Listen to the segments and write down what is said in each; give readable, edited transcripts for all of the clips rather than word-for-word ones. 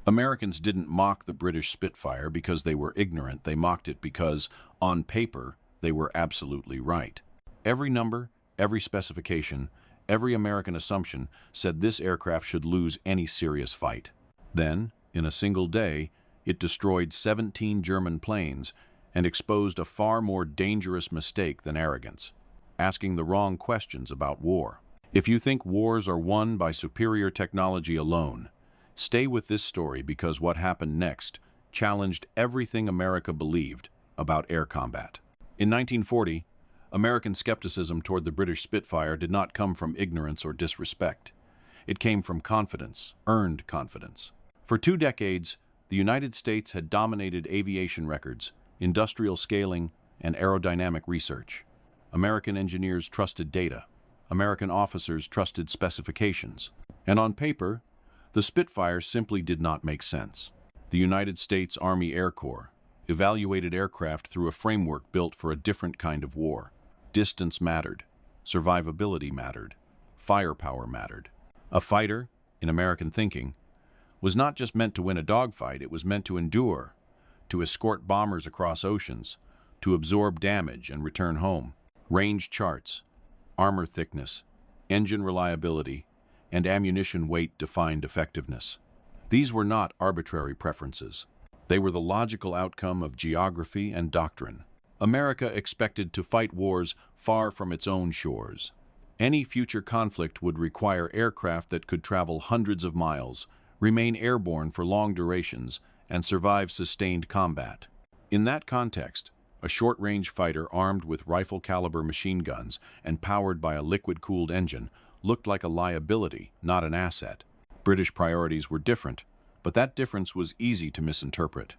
Americans didn't mock the British Spitfire because they were ignorant. They mocked it because, on paper, they were absolutely right. Every number, every specification, every American assumption said this aircraft should lose any serious fight. Then, in a single day, it destroyed 17 German planes and exposed a far more dangerous mistake than arrogance: asking the wrong questions about war. If you think wars are won by superior technology alone, stay with this story, because what happened next challenged everything America believed about air combat. In 1940, American skepticism toward the British Spitfire did not come from ignorance or disrespect. It came from confidence, earned confidence. For 2 decades, the United States had dominated aviation records, industrial scaling, and aerodynamic research. American engineers trusted data. American officers trusted specifications. And on paper, the Spitfire simply did not make sense. The United States Army Air Corps evaluated aircraft through a framework built for a different kind of war. Distance mattered. Survivability mattered. Firepower mattered. A fighter, in American thinking, was not just meant to win a dogfight. It was meant to endure, to escort bombers across oceans, to absorb damage and return home. Range charts, armor thickness, engine reliability, and ammunition weight defined effectiveness. These were not arbitrary preferences. They were the logical outcome of geography and doctrine. America expected to fight wars far from its own shores. Any future conflict would require aircraft that could travel hundreds of miles, remain airborne for long durations, and survive sustained combat. In that context, a short-range fighter armed with rifle-caliber machine guns and powered by a liquid-cooled engine looked like a liability, not an asset. British priorities were different, but that difference was easy to misinterpret.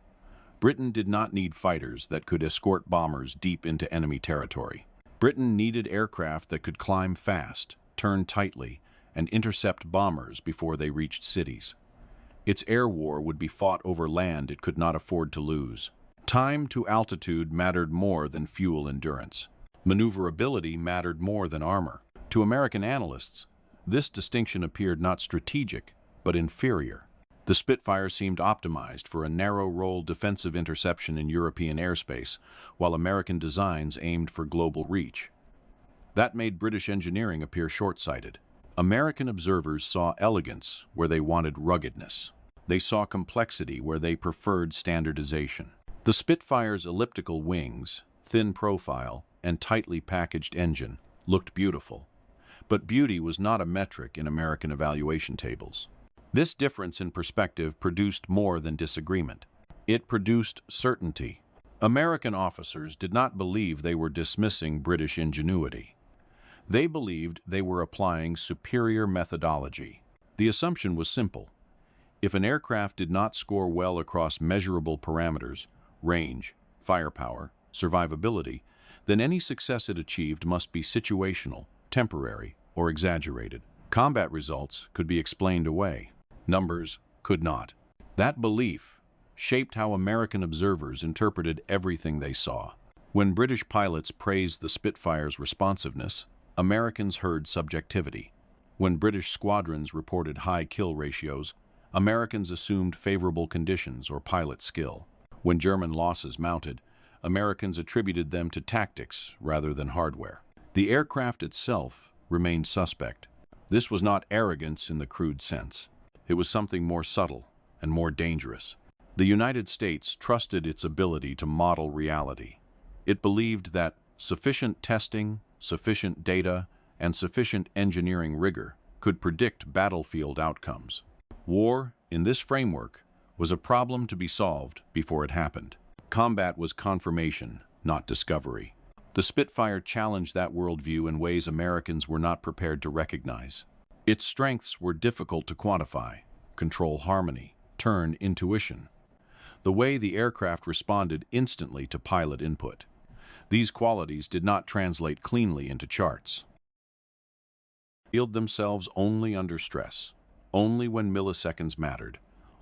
Britain did not need fighters that could escort bombers deep into enemy territory. Britain needed aircraft that could climb fast, turn tightly, and intercept bombers before they reached cities. Its air war would be fought over land it could not afford to lose. Time to altitude mattered more than fuel endurance. Maneuverability mattered more than armor. To American analysts, this distinction appeared not strategic, but inferior. The Spitfire seemed optimized for a narrow-role defensive interception in European airspace, while American designs aimed for global reach. That made British engineering appear short-sighted. American observers saw elegance where they wanted ruggedness. They saw complexity where they preferred standardization. The Spitfire's elliptical wings, thin profile, and tightly packaged engine looked beautiful. But beauty was not a metric in American evaluation tables. This difference in perspective produced more than disagreement. It produced certainty. American officers did not believe they were dismissing British ingenuity. They believed they were applying superior methodology. The assumption was simple. If an aircraft did not score well across measurable parameters, range, firepower, survivability, then any success it achieved must be situational, temporary, or exaggerated. Combat results could be explained away. Numbers could not. That belief shaped how American observers interpreted everything they saw. When British pilots praised the Spitfire's responsiveness, Americans heard subjectivity. When British squadrons reported high kill ratios, Americans assumed favorable conditions or pilot skill. When German losses mounted, Americans attributed them to tactics rather than hardware. The aircraft itself remained suspect. This was not arrogance in the crude sense. It was something more subtle and more dangerous. The United States trusted its ability to model reality. It believed that sufficient testing, sufficient data, and sufficient engineering rigor could predict battlefield outcomes. War, in this framework, was a problem to be solved before it happened. Combat was confirmation, not discovery. The Spitfire challenged that worldview in ways Americans were not prepared to recognize. Its strengths were difficult to quantify: control harmony, turn intuition. The way the aircraft responded instantly to pilot input. These qualities did not translate cleanly into charts. They revealed themselves only under stress, only when milliseconds mattered,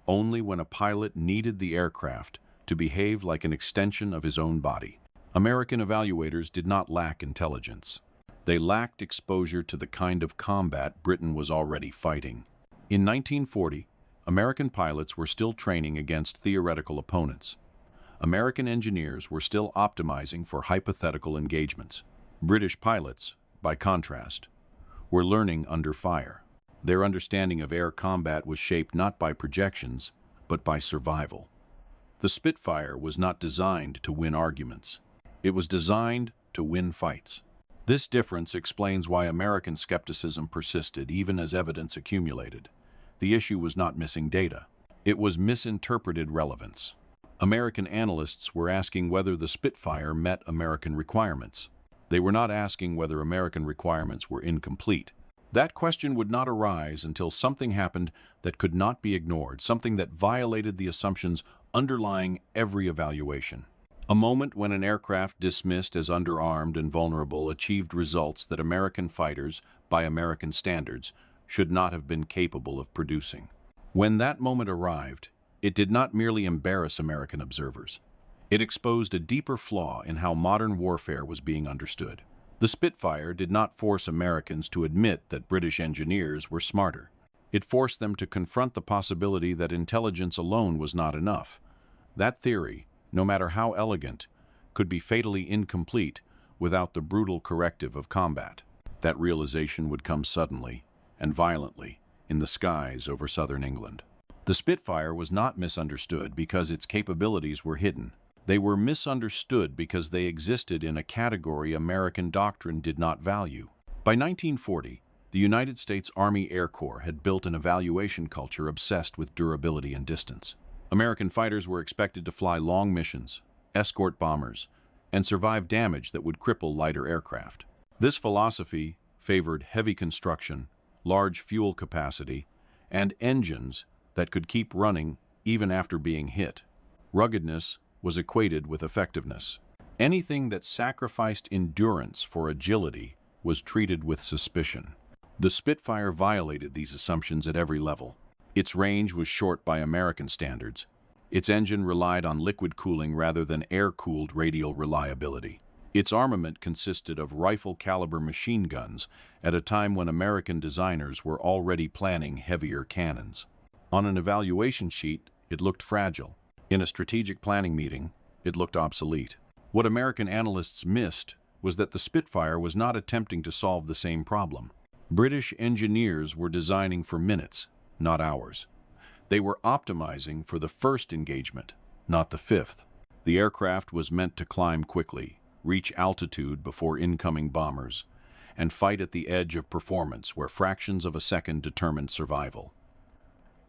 only when a pilot needed the aircraft to behave like an extension of his own body. American evaluators did not lack intelligence. They lacked exposure to the kind of combat Britain was already fighting. In 1940, American pilots were still training against theoretical opponents. American engineers were still optimizing for hypothetical engagements. British pilots, by contrast, were learning under fire. Their understanding of air combat was shaped not by projections, but by survival. The Spitfire was not designed to win arguments. It was designed to win fights. This difference explains why American skepticism persisted even as evidence accumulated. The issue was not missing data. It was misinterpreted relevance. American analysts were asking whether the Spitfire met American requirements. They were not asking whether American requirements were incomplete. That question would not arise until something happened that could not be ignored, something that violated the assumptions underlying every evaluation. A moment when an aircraft dismissed as underarmed and vulnerable achieved results that American fighters, by American standards, should not have been capable of producing. When that moment arrived, it did not merely embarrass American observers. It exposed a deeper flaw in how modern warfare was being understood. The Spitfire did not force Americans to admit that British engineers were smarter. It forced them to confront the possibility that intelligence alone was not enough. That theory, no matter how elegant, could be fatally incomplete without the brutal corrective of combat. That realization would come suddenly and violently in the skies over southern England. The Spitfire was not misunderstood because its capabilities were hidden. They were misunderstood because they existed in a category American doctrine did not value. By 1940, the United States Army Air Corps had built an evaluation culture obsessed with durability and distance. American fighters were expected to fly long missions, escort bombers, and survive damage that would cripple lighter aircraft. This philosophy favored heavy construction, large fuel capacity, and engines that could keep running even after being hit. Ruggedness was equated with effectiveness. Anything that sacrificed endurance for agility was treated with suspicion. The Spitfire violated these assumptions at every level. Its range was short by American standards. Its engine relied on liquid cooling rather than air-cooled radial reliability. Its armament consisted of rifle-caliber machine guns at a time when American designers were already planning heavier cannons. On an evaluation sheet, it looked fragile. In a strategic planning meeting, it looked obsolete. What American analysts missed was that the Spitfire was not attempting to solve the same problem. British engineers were designing for minutes, not hours. They were optimizing for the first engagement, not the fifth. The aircraft was meant to climb quickly, reach altitude before incoming bombers, and fight at the edge of performance where fractions of a second determined survival.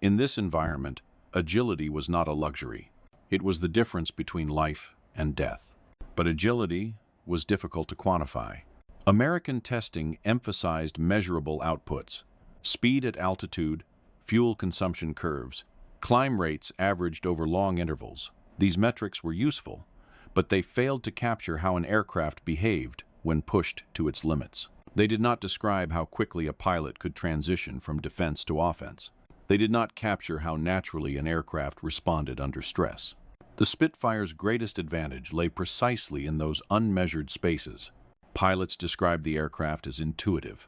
In this environment, agility was not a luxury. It was the difference between life and death. But agility was difficult to quantify. American testing emphasized measurable outputs: speed at altitude, fuel consumption curves, climb rates averaged over long intervals. These metrics were useful, but they failed to capture how an aircraft behaved when pushed to its limits. They did not describe how quickly a pilot could transition from defense to offense. They did not capture how naturally an aircraft responded under stress. The Spitfire's greatest advantage lay precisely in those unmeasured spaces. Pilots described the aircraft as intuitive.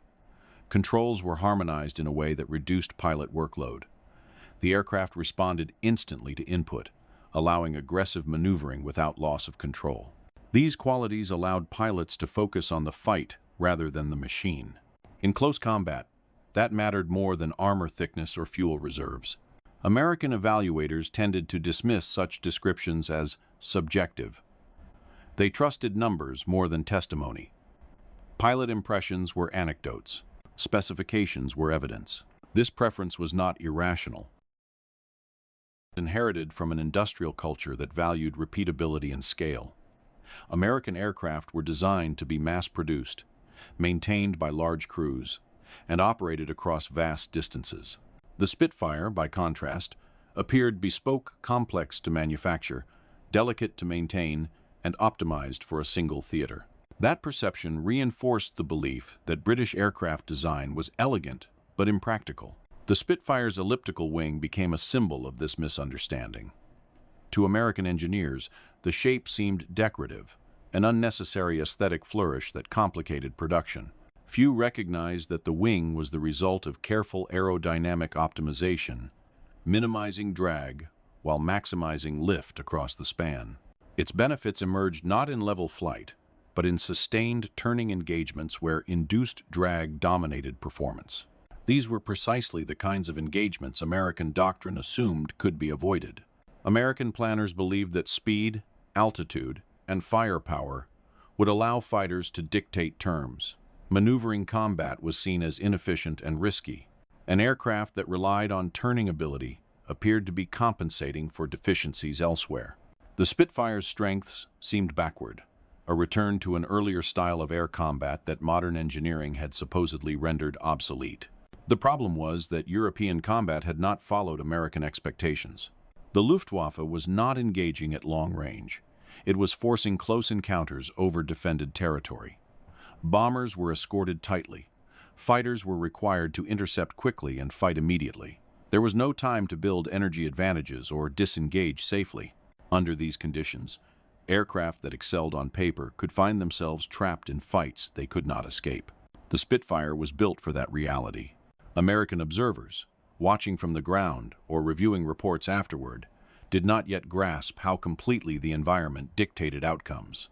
Controls were harmonized in a way that reduced pilot workload. The aircraft responded instantly to input, allowing aggressive maneuvering without loss of control. These qualities allowed pilots to focus on the fight rather than the machine. In close combat, that mattered more than armor thickness or fuel reserves. American evaluators tended to dismiss such descriptions as subjective. They trusted numbers more than testimony. Pilot impressions were anecdotes. Specifications were evidence. This preference was not irrational. It was inherited from an industrial culture that valued repeatability and scale. American aircraft were designed to be mass-produced, maintained by large crews, and operated across vast distances. The Spitfire, by contrast, appeared bespoke, complex to manufacture, delicate to maintain, and optimized for a single theater. That perception reinforced the belief that British aircraft design was elegant but impractical. The Spitfire's elliptical wing became a symbol of this misunderstanding. To American engineers, the shape seemed decorative, an unnecessary aesthetic flourish that complicated production. Few recognized that the wing was the result of careful aerodynamic optimization, minimizing drag while maximizing lift across the span. Its benefits emerged not in level flight, but in sustained turning engagements where induced drag dominated performance. These were precisely the kinds of engagements American doctrine assumed could be avoided. American planners believed that speed, altitude, and firepower would allow fighters to dictate terms. Maneuvering combat was seen as inefficient and risky. An aircraft that relied on turning ability appeared to be compensating for deficiencies elsewhere. The Spitfire's strengths seemed backward, a return to an earlier style of air combat that modern engineering had supposedly rendered obsolete. The problem was that European combat had not followed American expectations. The Luftwaffe was not engaging at long range. It was forcing close encounters over defended territory. Bombers were escorted tightly. Fighters were required to intercept quickly and fight immediately. There was no time to build energy advantages or disengage safely. Under these conditions, aircraft that excelled on paper could find themselves trapped in fights they could not escape. The Spitfire was built for that reality. American observers, watching from the ground or reviewing reports afterward, did not yet grasp how completely the environment dictated outcomes.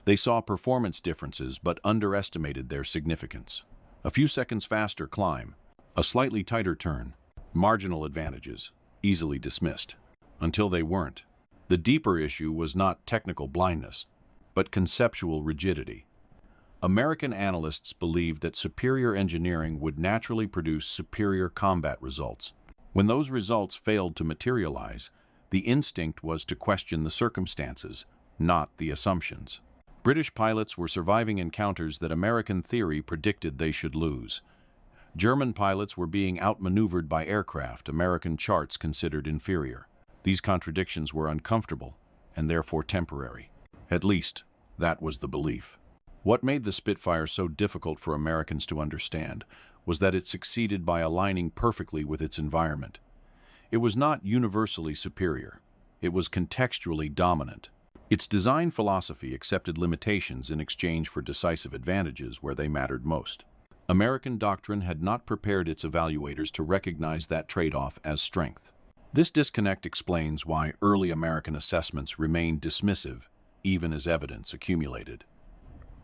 They saw performance differences but underestimated their significance. A few seconds faster climb, a slightly tighter turn, marginal advantages, easily dismissed. Until they weren't. The deeper issue was not technical blindness, but conceptual rigidity. American analysts believed that superior engineering would naturally produce superior combat results. When those results failed to materialize, the instinct was to question the circumstances, not the assumptions. British pilots were surviving encounters that American theory predicted they should lose. German pilots were being outmaneuvered by aircraft American charts considered inferior. These contradictions were uncomfortable and therefore temporary. At least, that was the belief. What made the Spitfire so difficult for Americans to understand was that it succeeded by aligning perfectly with its environment. It was not universally superior. It was contextually dominant. Its design philosophy accepted limitations in exchange for decisive advantages where they mattered most. American doctrine had not prepared its evaluators to recognize that trade-off as strength. This disconnect explains why early American assessments remained dismissive, even as evidence accumulated.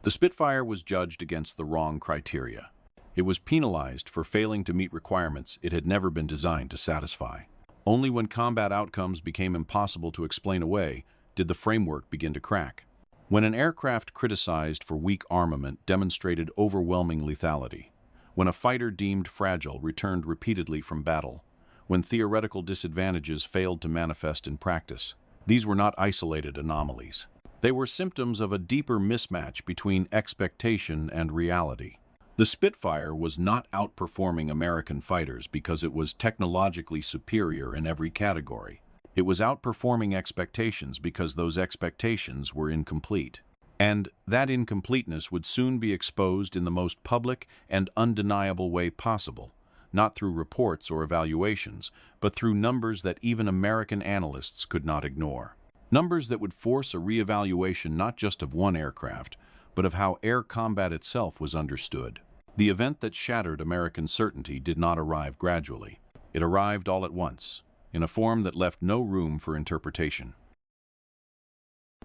The Spitfire was judged against the wrong criteria. It was penalized for failing to meet requirements it had never been designed to satisfy. Only when combat outcomes became impossible to explain away did the framework begin to crack. When an aircraft criticized for weak armament demonstrated overwhelming lethality, when a fighter deemed fragile returned repeatedly from battle, when theoretical disadvantages failed to manifest in practice, these were not isolated anomalies. They were symptoms of a deeper mismatch between expectation and reality. The Spitfire was not outperforming American fighters because it was technologically superior in every category. It was outperforming expectations because those expectations were incomplete. And that incompleteness would soon be exposed in the most public and undeniable way possible, not through reports or evaluations, but through numbers that even American analysts could not ignore. Numbers that would force a reevaluation not just of one aircraft, but of how air combat itself was understood. The event that shattered American certainty did not arrive gradually. It arrived all at once, in a form that left no room for interpretation.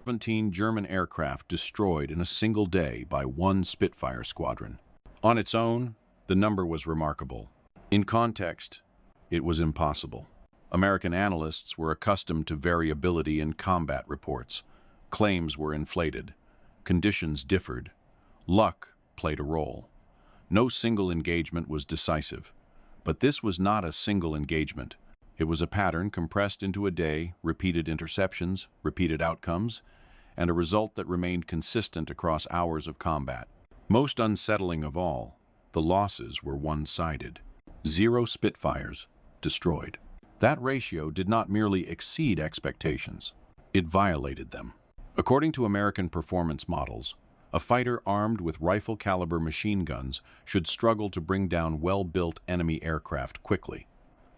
17 German aircraft destroyed in a single day by one Spitfire squadron. On its own, the number was remarkable. In context, it was impossible. American analysts were accustomed to variability in combat reports. Claims were inflated. Conditions differed. Luck played a role. No single engagement was decisive. But this was not a single engagement. It was a pattern compressed into a day, repeated interceptions, repeated outcomes, and a result that remained consistent across hours of combat. Most unsettling of all, the losses were one-sided. 0 Spitfires destroyed. That ratio did not merely exceed expectations, it violated them. According to American performance models, a fighter armed with rifle-caliber machine guns should struggle to bring down well-built enemy aircraft quickly.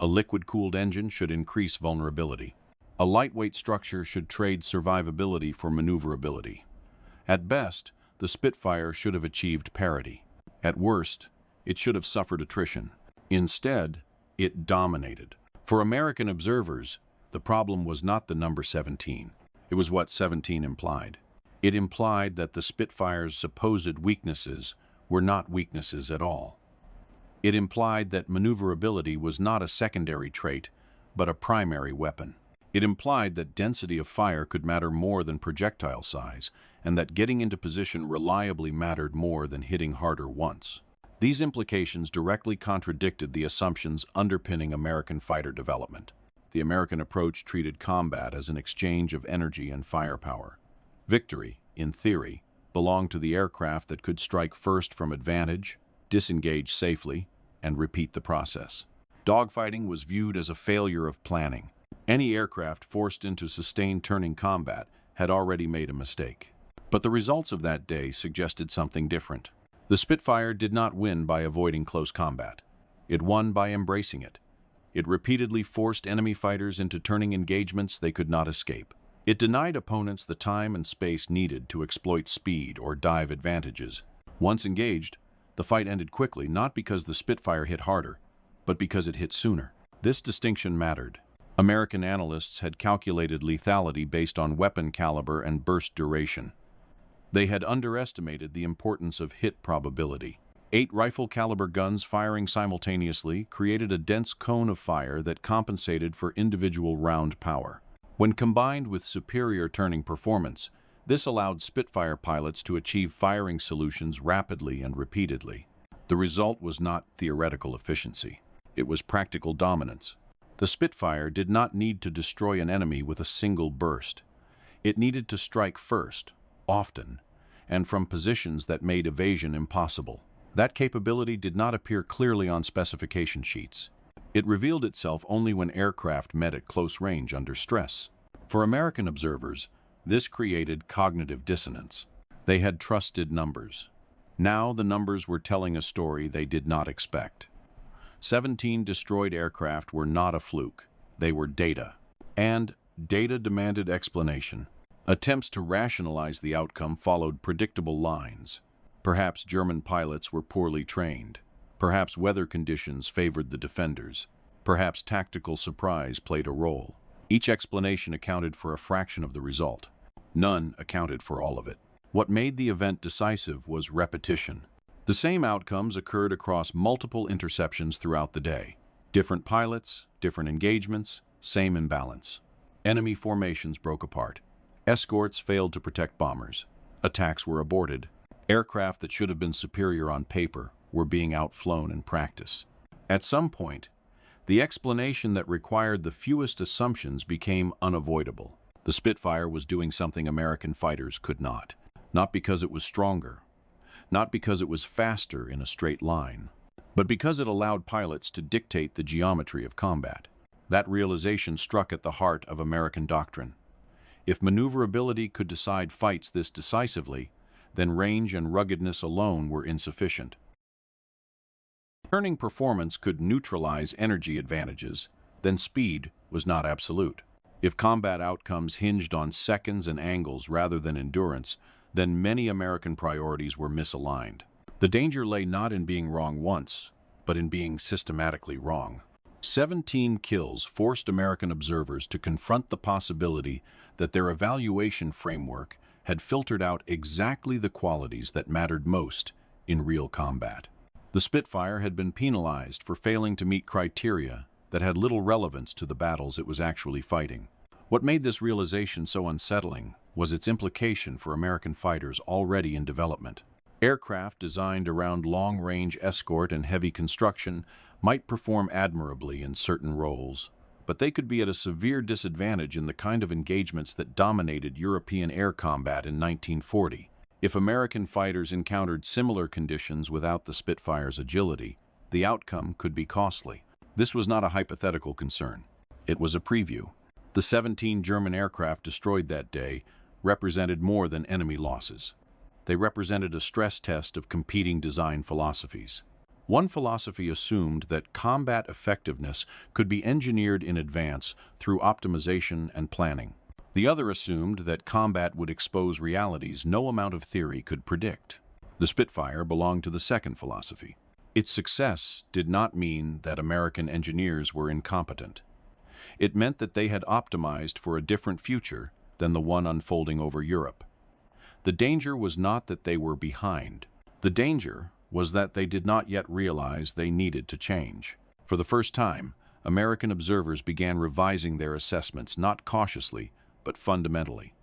A liquid-cooled engine should increase vulnerability. A lightweight structure should trade survivability for maneuverability. At best, the Spitfire should have achieved parity. At worst, it should have suffered attrition. Instead, it dominated. For American observers, the problem was not the number 17. It was what 17 implied. It implied that the Spitfire's supposed weaknesses were not weaknesses at all. It implied that maneuverability was not a secondary trait, but a primary weapon. It implied that density of fire could matter more than projectile size, and that getting into position reliably mattered more than hitting harder once. These implications directly contradicted the assumptions underpinning American fighter development. The American approach treated combat as an exchange of energy and firepower. Victory, in theory, belonged to the aircraft that could strike first from advantage, disengage safely, and repeat the process. Dogfighting was viewed as a failure of planning. Any aircraft forced into sustained turning combat had already made a mistake. But the results of that day suggested something different. The Spitfire did not win by avoiding close combat. It won by embracing it. It repeatedly forced enemy fighters into turning engagements they could not escape. It denied opponents the time and space needed to exploit speed or dive advantages. Once engaged, the fight ended quickly, not because the Spitfire hit harder, but because it hit sooner. This distinction mattered. American analysts had calculated lethality based on weapon caliber and burst duration. They had underestimated the importance of hit probability. 8 rifle-caliber guns firing simultaneously created a dense cone of fire that compensated for individual round power. When combined with superior turning performance, this allowed Spitfire pilots to achieve firing solutions rapidly and repeatedly. The result was not theoretical efficiency. It was practical dominance. The Spitfire did not need to destroy an enemy with a single burst. It needed to strike first, often, and from positions that made evasion impossible. That capability did not appear clearly on specification sheets. It revealed itself only when aircraft met at close range under stress. For American observers, this created cognitive dissonance. They had trusted numbers. Now the numbers were telling a story they did not expect. 17 destroyed aircraft were not a fluke. They were data. And data demanded explanation. Attempts to rationalize the outcome followed predictable lines. Perhaps German pilots were poorly trained. Perhaps weather conditions favored the defenders. Perhaps tactical surprise played a role. Each explanation accounted for a fraction of the result. None accounted for all of it. What made the event decisive was repetition. The same outcomes occurred across multiple interceptions throughout the day. Different pilots, different engagements, same imbalance. Enemy formations broke apart. Escorts failed to protect bombers. Attacks were aborted. Aircraft that should have been superior on paper were being outflown in practice. At some point, the explanation that required the fewest assumptions became unavoidable. The Spitfire was doing something American fighters could not. Not because it was stronger, not because it was faster in a straight line, but because it allowed pilots to dictate the geometry of combat. That realization struck at the heart of American doctrine. If maneuverability could decide fights this decisively, then range and ruggedness alone were insufficient. Turning performance could neutralize energy advantages, then speed was not absolute. If combat outcomes hinged on seconds and angles rather than endurance, then many American priorities were misaligned. The danger lay not in being wrong once, but in being systematically wrong. 17 kills forced American observers to confront the possibility that their evaluation framework had filtered out exactly the qualities that mattered most in real combat. The Spitfire had been penalized for failing to meet criteria that had little relevance to the battles it was actually fighting. What made this realization so unsettling was its implication for American fighters already in development. Aircraft designed around long-range escort and heavy construction might perform admirably in certain roles, but they could be at a severe disadvantage in the kind of engagements that dominated European air combat in 1940. If American fighters encountered similar conditions without the Spitfire's agility, the outcome could be costly. This was not a hypothetical concern. It was a preview. The 17 German aircraft destroyed that day represented more than enemy losses. They represented a stress test of competing design philosophies. One philosophy assumed that combat effectiveness could be engineered in advance through optimization and planning. The other assumed that combat would expose realities no amount of theory could predict. The Spitfire belonged to the second philosophy. Its success did not mean that American engineers were incompetent. It meant that they had optimized for a different future than the one unfolding over Europe. The danger was not that they were behind. The danger was that they did not yet realize they needed to change. For the first time, American observers began revising their assessments, not cautiously, but fundamentally.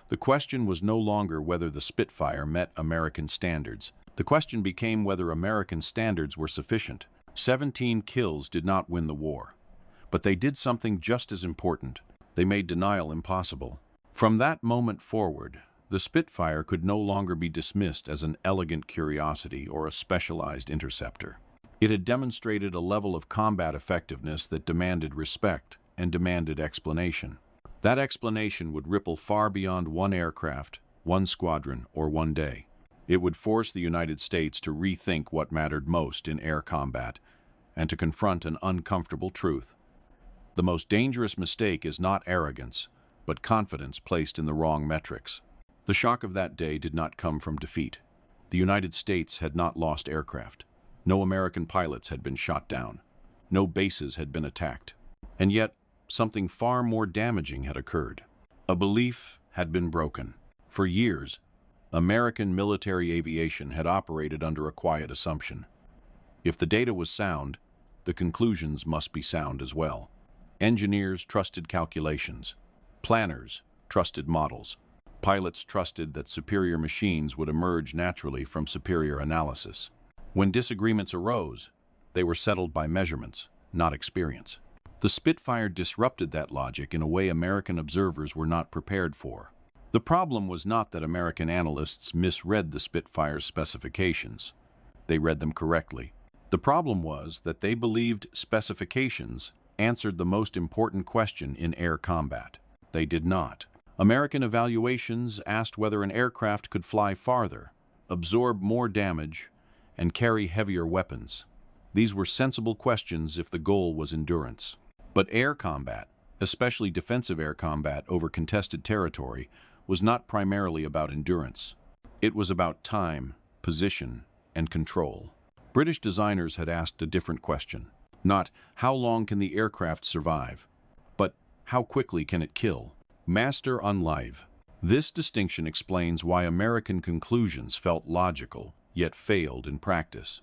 The question was no longer whether the Spitfire met American standards. The question became whether American standards were sufficient. 17 kills did not win the war. But they did something just as important. They made denial impossible. From that moment forward, the Spitfire could no longer be dismissed as an elegant curiosity or a specialized interceptor. It had demonstrated a level of combat effectiveness that demanded respect and demanded explanation. That explanation would ripple far beyond one aircraft, one squadron, or one day. It would force the United States to rethink what mattered most in air combat and to confront an uncomfortable truth. The most dangerous mistake is not arrogance, but confidence placed in the wrong metrics. The shock of that day did not come from defeat. The United States had not lost aircraft. No American pilots had been shot down. No bases had been attacked. And yet, something far more damaging had occurred. A belief had been broken. For years, American military aviation had operated under a quiet assumption. If the data was sound, the conclusions must be sound as well. Engineers trusted calculations. Planners trusted models. Pilots trusted that superior machines would emerge naturally from superior analysis. When disagreements arose, they were settled by measurements, not experience. The Spitfire disrupted that logic in a way American observers were not prepared for. The problem was not that American analysts misread the Spitfire's specifications. They read them correctly. The problem was that they believed specifications answered the most important question in air combat. They did not. American evaluations asked whether an aircraft could fly farther, absorb more damage, and carry heavier weapons. These were sensible questions if the goal was endurance. But air combat, especially defensive air combat over contested territory, was not primarily about endurance. It was about time, position, and control. British designers had asked a different question. Not, how long can the aircraft survive? But, how quickly can it kill? Master on live. This distinction explains why American conclusions felt logical, yet failed in practice.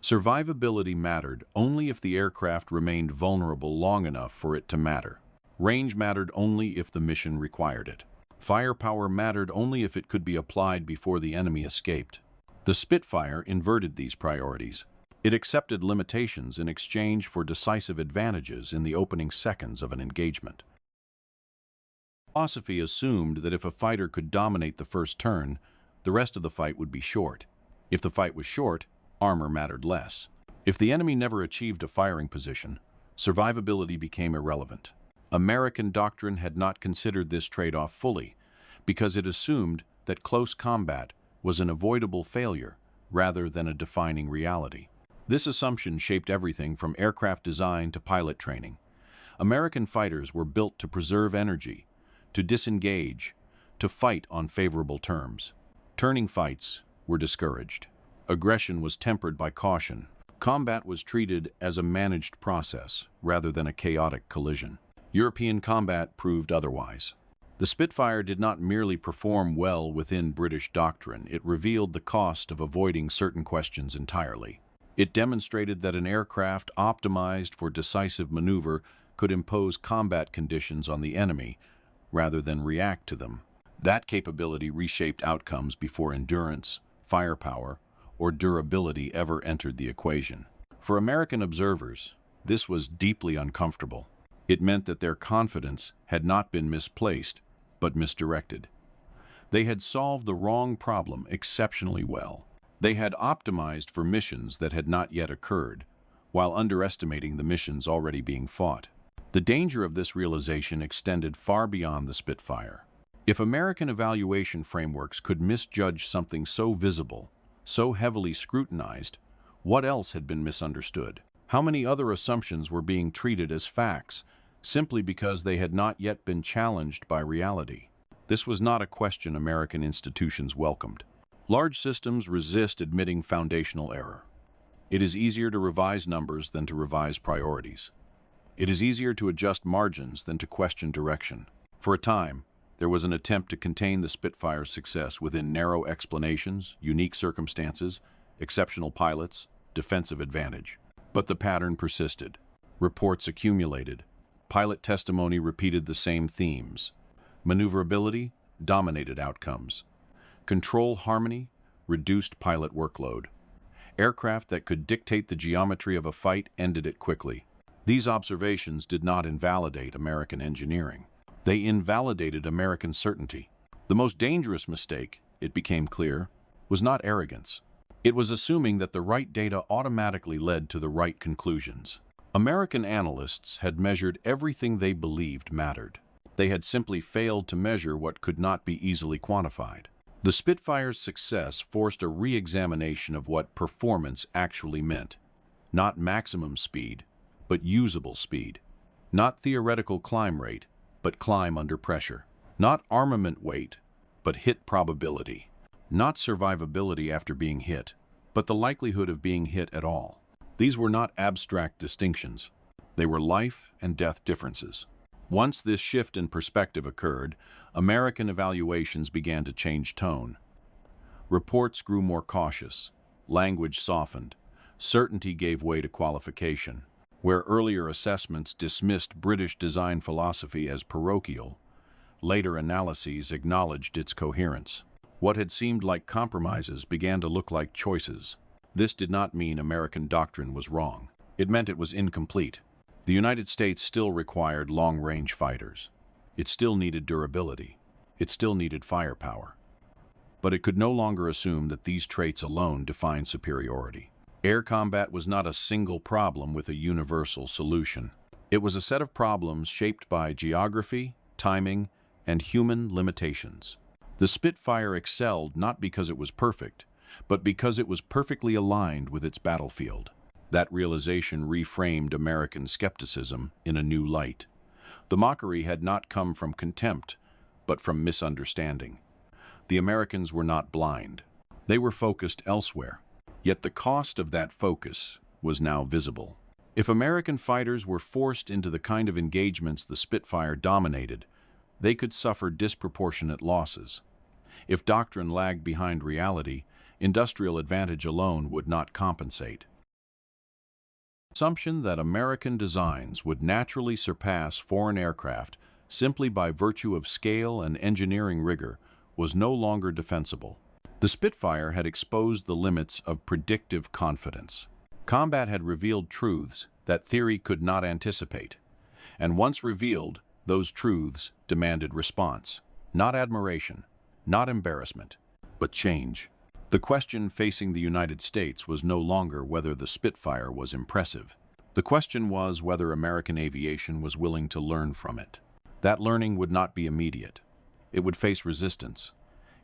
Survivability mattered only if the aircraft remained vulnerable long enough for it to matter. Range mattered only if the mission required it. Firepower mattered only if it could be applied before the enemy escaped. The Spitfire inverted these priorities. It accepted limitations in exchange for decisive advantages in the opening seconds of an engagement. Philosophy assumed that if a fighter could dominate the first turn, the rest of the fight would be short. If the fight was short, armor mattered less. If the enemy never achieved a firing position, survivability became irrelevant. American doctrine had not considered this trade-off fully, because it assumed that close combat was an avoidable failure rather than a defining reality. This assumption shaped everything from aircraft design to pilot training. American fighters were built to preserve energy, to disengage, to fight on favorable terms. Turning fights were discouraged. Aggression was tempered by caution. Combat was treated as a managed process rather than a chaotic collision. European combat proved otherwise. The Spitfire did not merely perform well within British doctrine, it revealed the cost of avoiding certain questions entirely. It demonstrated that an aircraft optimized for decisive maneuver could impose combat conditions on the enemy rather than react to them. That capability reshaped outcomes before endurance, firepower, or durability ever entered the equation. For American observers, this was deeply uncomfortable. It meant that their confidence had not been misplaced, but misdirected. They had solved the wrong problem exceptionally well. They had optimized for missions that had not yet occurred, while underestimating the missions already being fought. The danger of this realization extended far beyond the Spitfire. If American evaluation frameworks could misjudge something so visible, so heavily scrutinized, what else had been misunderstood? How many other assumptions were being treated as facts, simply because they had not yet been challenged by reality? This was not a question American institutions welcomed. Large systems resist admitting foundational error. It is easier to revise numbers than to revise priorities. It is easier to adjust margins than to question direction. For a time, there was an attempt to contain the Spitfire's success within narrow explanations, unique circumstances, exceptional pilots, defensive advantage. But the pattern persisted. Reports accumulated. Pilot testimony repeated the same themes. Maneuverability dominated outcomes. Control harmony reduced pilot workload. Aircraft that could dictate the geometry of a fight ended it quickly. These observations did not invalidate American engineering. They invalidated American certainty. The most dangerous mistake, it became clear, was not arrogance. It was assuming that the right data automatically led to the right conclusions. American analysts had measured everything they believed mattered. They had simply failed to measure what could not be easily quantified. The Spitfire's success forced a re-examination of what performance actually meant. Not maximum speed, but usable speed. Not theoretical climb rate, but climb under pressure. Not armament weight, but hit probability. Not survivability after being hit, but the likelihood of being hit at all. These were not abstract distinctions. They were life and death differences. Once this shift in perspective occurred, American evaluations began to change tone. Reports grew more cautious. Language softened. Certainty gave way to qualification. Where earlier assessments dismissed British design philosophy as parochial, later analyses acknowledged its coherence. What had seemed like compromises began to look like choices. This did not mean American doctrine was wrong. It meant it was incomplete. The United States still required long-range fighters. It still needed durability. It still needed firepower. But it could no longer assume that these traits alone defined superiority. Air combat was not a single problem with a universal solution. It was a set of problems shaped by geography, timing, and human limitations. The Spitfire excelled not because it was perfect, but because it was perfectly aligned with its battlefield. That realization reframed American skepticism in a new light. The mockery had not come from contempt, but from misunderstanding. The Americans were not blind. They were focused elsewhere. Yet the cost of that focus was now visible. If American fighters were forced into the kind of engagements the Spitfire dominated, they could suffer disproportionate losses. If doctrine lagged behind reality, industrial advantage alone would not compensate. The assumption that American designs would naturally surpass foreign aircraft simply by virtue of scale and engineering rigor was no longer defensible. The Spitfire had exposed the limits of predictive confidence. Combat had revealed truths that theory could not anticipate. And once revealed, those truths demanded response. Not admiration, not embarrassment, but change. The question facing the United States was no longer whether the Spitfire was impressive. The question was whether American aviation was willing to learn from it. That learning would not be immediate. It would face resistance.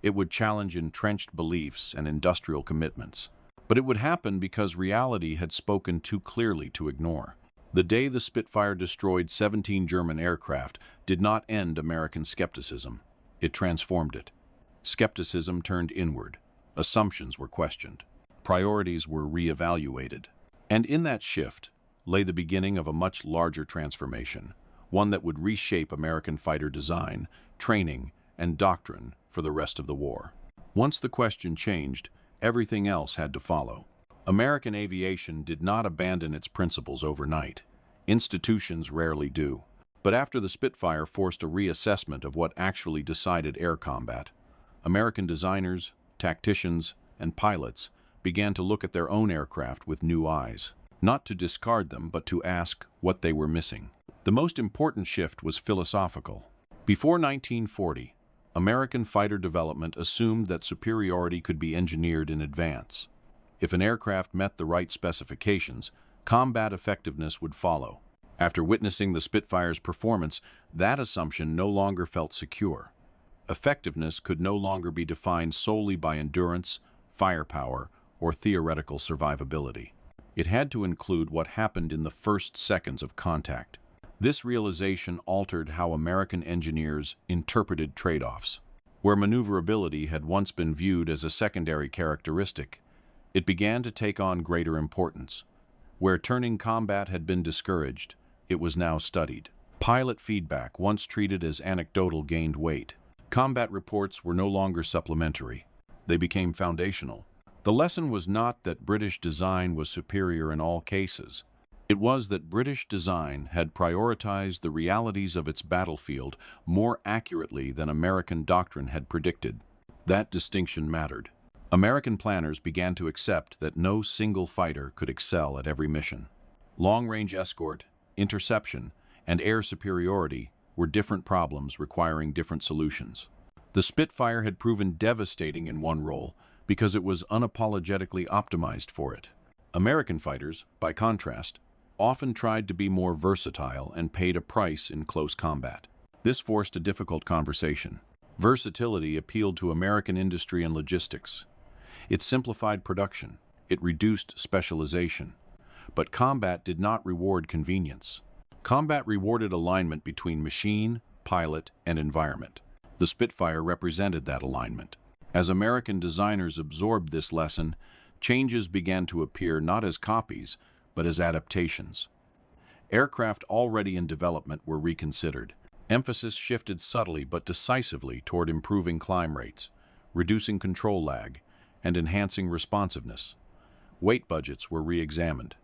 It would challenge entrenched beliefs and industrial commitments. But it would happen because reality had spoken too clearly to ignore. The day the Spitfire destroyed 17 German aircraft did not end American skepticism. It transformed it. Skepticism turned inward. Assumptions were questioned. Priorities were reevaluated. And in that shift lay the beginning of a much larger transformation, one that would reshape American fighter design, training, and doctrine for the rest of the war. Once the question changed, everything else had to follow. American aviation did not abandon its principles overnight. Institutions rarely do. But after the Spitfire forced a reassessment of what actually decided air combat, American designers, tacticians, and pilots began to look at their own aircraft with new eyes, not to discard them, but to ask what they were missing. The most important shift was philosophical. Before 1940, American fighter development assumed that superiority could be engineered in advance. If an aircraft met the right specifications, combat effectiveness would follow. After witnessing the Spitfire's performance, that assumption no longer felt secure. Effectiveness could no longer be defined solely by endurance, firepower, or theoretical survivability. It had to include what happened in the first seconds of contact. This realization altered how American engineers interpreted trade-offs. Where maneuverability had once been viewed as a secondary characteristic, it began to take on greater importance. Where turning combat had been discouraged, it was now studied. Pilot feedback, once treated as anecdotal, gained weight. Combat reports were no longer supplementary. They became foundational. The lesson was not that British design was superior in all cases. It was that British design had prioritized the realities of its battlefield more accurately than American doctrine had predicted. That distinction mattered. American planners began to accept that no single fighter could excel at every mission. Long-range escort, interception, and air superiority were different problems requiring different solutions. The Spitfire had proven devastating in one role because it was unapologetically optimized for it. American fighters, by contrast, often tried to be more versatile and paid a price in close combat. This forced a difficult conversation. Versatility appealed to American industry and logistics. It simplified production. It reduced specialization. But combat did not reward convenience. Combat rewarded alignment between machine, pilot, and environment. The Spitfire represented that alignment. As American designers absorbed this lesson, changes began to appear not as copies, but as adaptations. Aircraft already in development were reconsidered. Emphasis shifted subtly but decisively toward improving climb rates, reducing control lag, and enhancing responsiveness. Weight budgets were re-examined.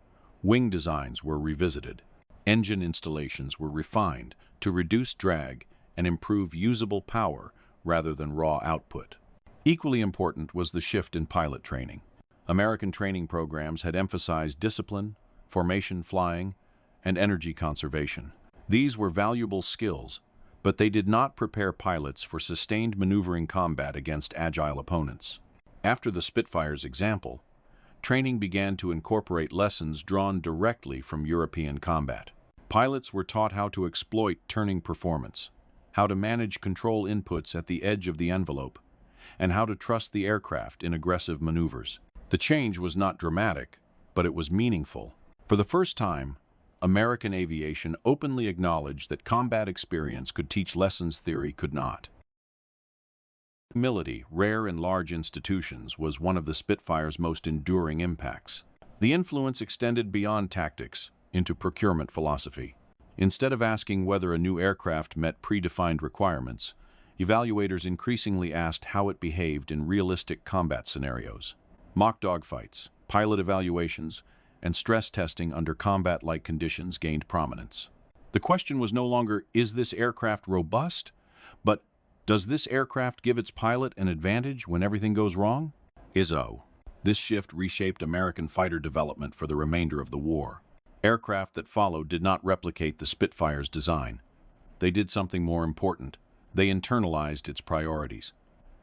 Wing designs were revisited. Engine installations were refined to reduce drag and improve usable power rather than raw output. Equally important was the shift in pilot training. American training programs had emphasized discipline, formation flying, and energy conservation. These were valuable skills, but they did not prepare pilots for sustained maneuvering combat against agile opponents. After the Spitfire's example, training began to incorporate lessons drawn directly from European combat. Pilots were taught how to exploit turning performance, how to manage control inputs at the edge of the envelope, and how to trust the aircraft in aggressive maneuvers. The change was not dramatic, but it was meaningful. For the first time, American aviation openly acknowledged that combat experience could teach lessons theory could not. Humility, rare in large institutions, was one of the Spitfire's most enduring impacts. The influence extended beyond tactics into procurement philosophy. Instead of asking whether a new aircraft met predefined requirements, evaluators increasingly asked how it behaved in realistic combat scenarios. Mock dogfights, pilot evaluations, and stress testing under combat-like conditions gained prominence. The question was no longer, is this aircraft robust? But, does this aircraft give its pilot an advantage when everything goes wrong? This shift reshaped American fighter development for the remainder of the war. Aircraft that followed did not replicate the Spitfire's design. They did something more important. They internalized its priorities.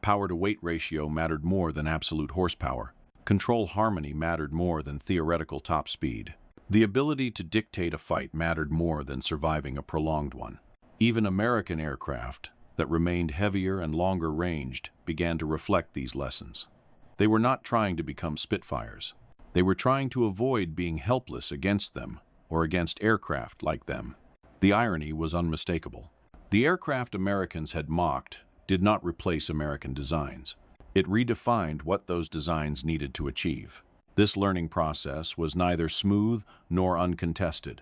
Power-to-weight ratio mattered more than absolute horsepower. Control harmony mattered more than theoretical top speed. The ability to dictate a fight mattered more than surviving a prolonged one. Even American aircraft that remained heavier and longer ranged began to reflect these lessons. They were not trying to become Spitfires. They were trying to avoid being helpless against them or against aircraft like them. The irony was unmistakable. The aircraft Americans had mocked did not replace American designs. It redefined what those designs needed to achieve. This learning process was neither smooth nor uncontested.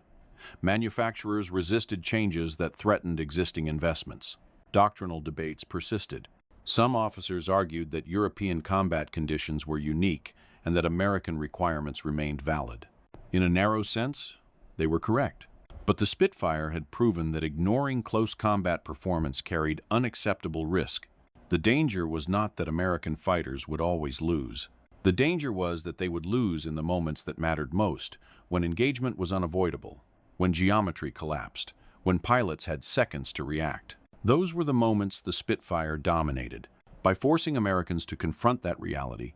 Manufacturers resisted changes that threatened existing investments. Doctrinal debates persisted. Some officers argued that European combat conditions were unique and that American requirements remained valid. In a narrow sense, they were correct. But the Spitfire had proven that ignoring close combat performance carried unacceptable risk. The danger was not that American fighters would always lose. The danger was that they would lose in the moments that mattered most, when engagement was unavoidable, when geometry collapsed, when pilots had seconds to react. Those were the moments the Spitfire dominated. By forcing Americans to confront that reality,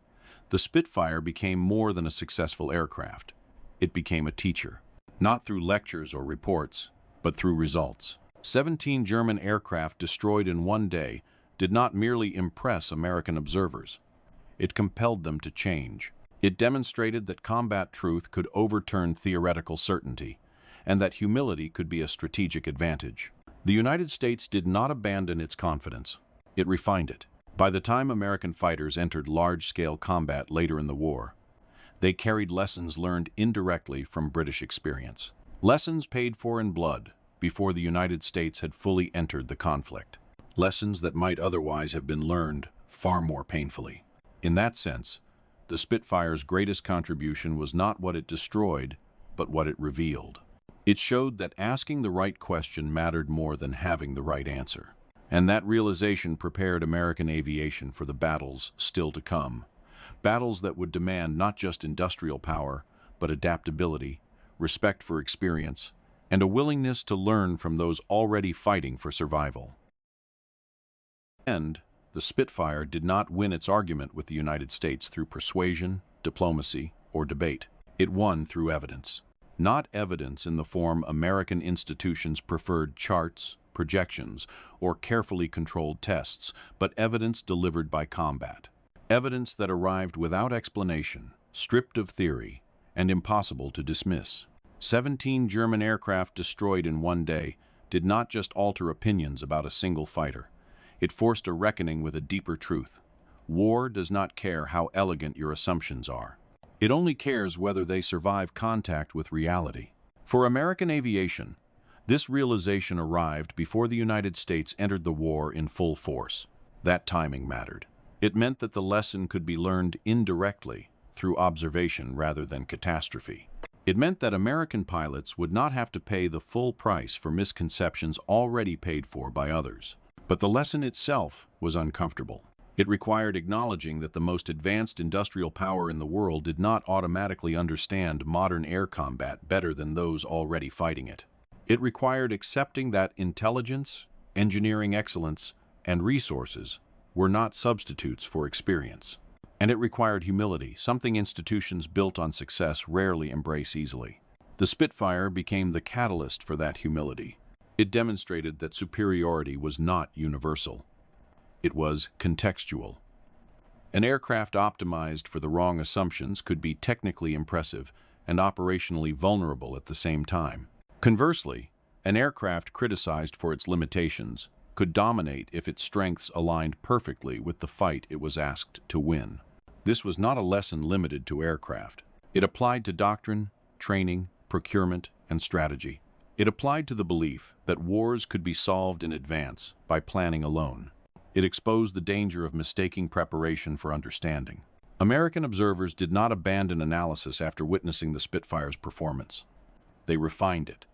the Spitfire became more than a successful aircraft. It became a teacher, not through lectures or reports, but through results. 17 German aircraft destroyed in one day did not merely impress American observers. It compelled them to change. It demonstrated that combat truth could overturn theoretical certainty, and that humility could be a strategic advantage. The United States did not abandon its confidence. It refined it. By the time American fighters entered large-scale combat later in the war, they carried lessons learned indirectly from British experience. Lessons paid for in blood before the United States had fully entered the conflict. Lessons that might otherwise have been learned far more painfully. In that sense, the Spitfire's greatest contribution was not what it destroyed, but what it revealed. It showed that asking the right question mattered more than having the right answer. And that realization prepared American aviation for the battles still to come. Battles that would demand not just industrial power, but adaptability, respect for experience, and a willingness to learn from those already fighting for survival. And the Spitfire did not win its argument with the United States through persuasion, diplomacy, or debate. It won through evidence. Not evidence in the form American institutions preferred charts, projections, or carefully controlled tests, but evidence delivered by combat. Evidence that arrived without explanation, stripped of theory, and impossible to dismiss. 17 German aircraft destroyed in one day did not just alter opinions about a single fighter. It forced a reckoning with a deeper truth. War does not care how elegant your assumptions are. It only cares whether they survive contact with reality. For American aviation, this realization arrived before the United States entered the war in full force. That timing mattered. It meant that the lesson could be learned indirectly, through observation rather than catastrophe. It meant that American pilots would not have to pay the full price for misconceptions already paid for by others. But the lesson itself was uncomfortable. It required acknowledging that the most advanced industrial power in the world did not automatically understand modern air combat better than those already fighting it. It required accepting that intelligence, engineering excellence, and resources were not substitutes for experience. And it required humility, something institutions built on success rarely embrace easily. The Spitfire became the catalyst for that humility. It demonstrated that superiority was not universal. It was contextual. An aircraft optimized for the wrong assumptions could be technically impressive and operationally vulnerable at the same time. Conversely, an aircraft criticized for its limitations could dominate if its strengths aligned perfectly with the fight it was asked to win. This was not a lesson limited to aircraft. It applied to doctrine, training, procurement, and strategy. It applied to the belief that wars could be solved in advance by planning alone. It exposed the danger of mistaking preparation for understanding. American observers did not abandon analysis after witnessing the Spitfire's performance. They refined it.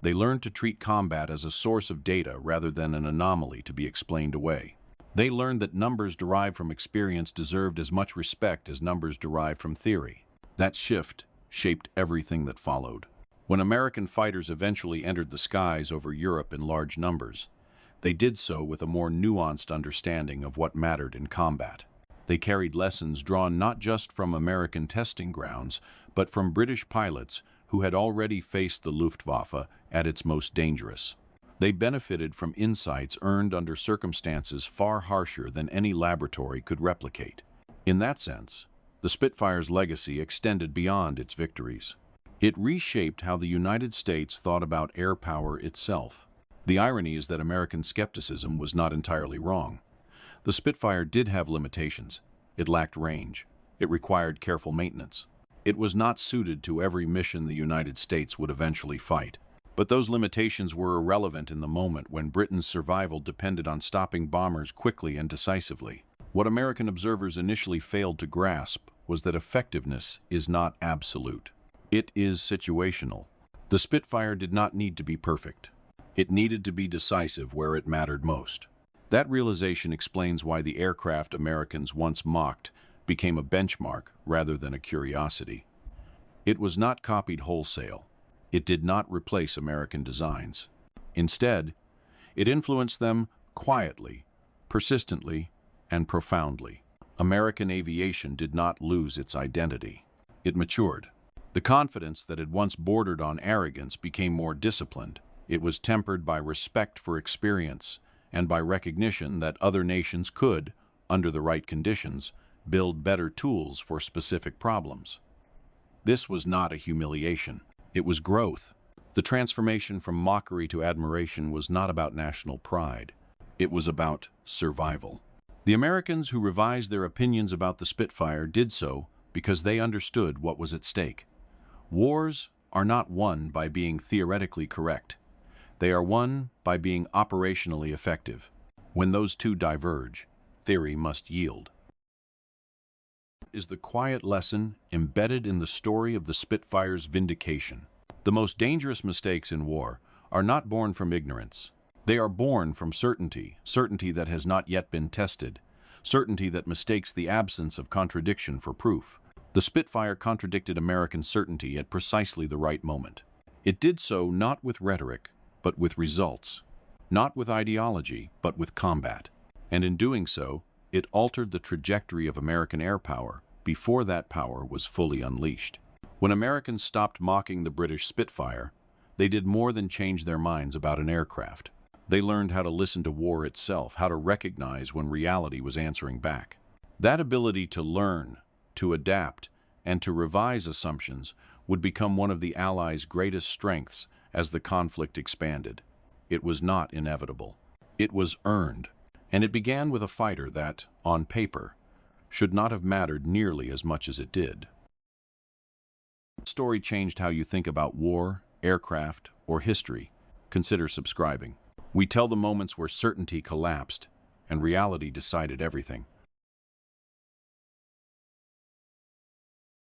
They learned to treat combat as a source of data rather than an anomaly to be explained away. They learned that numbers derived from experience deserved as much respect as numbers derived from theory. That shift shaped everything that followed. When American fighters eventually entered the skies over Europe in large numbers, they did so with a more nuanced understanding of what mattered in combat. They carried lessons drawn not just from American testing grounds, but from British pilots who had already faced the Luftwaffe at its most dangerous. They benefited from insights earned under circumstances far harsher than any laboratory could replicate. In that sense, the Spitfire's legacy extended beyond its victories. It reshaped how the United States thought about air power itself. The irony is that American skepticism was not entirely wrong. The Spitfire did have limitations. It lacked range. It required careful maintenance. It was not suited to every mission the United States would eventually fight. But those limitations were irrelevant in the moment when Britain's survival depended on stopping bombers quickly and decisively. What American observers initially failed to grasp was that effectiveness is not absolute. It is situational. The Spitfire did not need to be perfect. It needed to be decisive where it mattered most. That realization explains why the aircraft Americans once mocked became a benchmark rather than a curiosity. It was not copied wholesale. It did not replace American designs. Instead, it influenced them quietly, persistently, and profoundly. American aviation did not lose its identity. It matured. The confidence that had once bordered on arrogance became more disciplined. It was tempered by respect for experience and by recognition that other nations could, under the right conditions, build better tools for specific problems. This was not a humiliation. It was growth. The transformation from mockery to admiration was not about national pride. It was about survival. The Americans who revised their opinions about the Spitfire did so because they understood what was at stake. Wars are not won by being theoretically correct. They are won by being operationally effective. When those two diverge, theory must yield. Is the quiet lesson embedded in the story of the Spitfire's vindication. The most dangerous mistakes in war are not born from ignorance. They are born from certainty, certainty that has not yet been tested, certainty that mistakes the absence of contradiction for proof. The Spitfire contradicted American certainty at precisely the right moment. It did so not with rhetoric, but with results, not with ideology, but with combat. And in doing so, it altered the trajectory of American air power before that power was fully unleashed. When Americans stopped mocking the British Spitfire, they did more than change their minds about an aircraft. They learned how to listen to war itself, how to recognize when reality was answering back. That ability to learn, to adapt, and to revise assumptions would become one of the Allies' greatest strengths as the conflict expanded. It was not inevitable. It was earned, and it began with a fighter that, on paper, should not have mattered nearly as much as it did. The story changed how you think about war, aircraft, or history. Consider subscribing. We tell the moments where certainty collapsed and reality decided everything.